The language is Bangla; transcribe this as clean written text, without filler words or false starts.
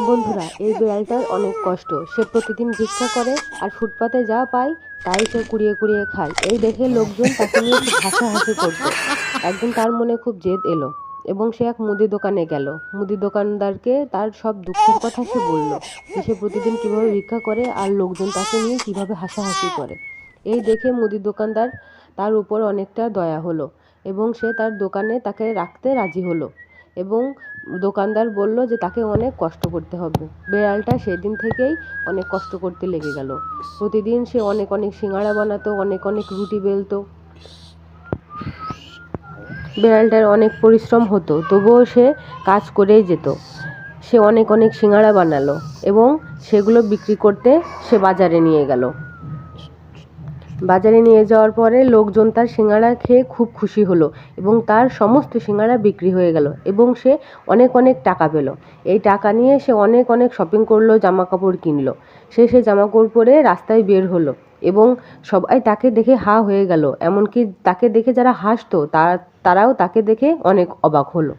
বন্ধুরা, এই বিড়ালটার অনেক কষ্ট। সে প্রতিদিন ভিক্ষা করে আর ফুটপাতে যা পায় তাই সে কুড়িয়ে কুড়িয়ে খায়। এই দেখে লোকজন তাকে নিয়ে খুব হাসাহাসি করতো। একদিন তার মনে খুব জেদ এলো এবং সে এক মুদি দোকানে গেল। মুদি দোকানদারকে তার সব দুঃখের কথা সে বলল, যে সে প্রতিদিন কিভাবে ভিক্ষা করে আর লোকজন তাকে নিয়ে কিভাবে হাসাহাসি করে। এই দেখে মুদি দোকানদার তার উপর অনেকটা দয়া হলো এবং সে তার দোকানে তাকে রাখতে রাজি হলো এবং দোকানদার বলল যে তাকে অনেক কষ্ট করতে হবে। বিড়ালটা সেদিন থেকেই অনেক কষ্ট করতে লেগে গেল। প্রতিদিন সে অনেক অনেক সিঙ্গাড়া বানাতো, অনেক অনেক রুটি বেলতো। বিড়ালটার অনেক পরিশ্রম হতো, তবুও সে কাজ করেই যেত। সে অনেক অনেক সিঙ্গাড়া বানালো এবং সেগুলো বিক্রি করতে সে বাজারে নিয়ে গেল। বাজারে নিয়ে যাওয়ার পরে লোকজন তার সিঙ্গাড়া খেয়ে খুব খুশি হলো এবং তার সমস্ত সিঙ্গাড়া বিক্রি হয়ে গেল এবং সে অনেক অনেক টাকা পেল। এই টাকা নিয়ে সে অনেক অনেক শপিং করলো, জামা কাপড় কিনলো। সে জামা কাপড় পরে রাস্তায় বের হলো এবং সবাই তাকে দেখে হা হয়ে গেল। এমনকি তাকে দেখে যারা হাসতো তারাও তাকে দেখে অনেক অবাক হলো।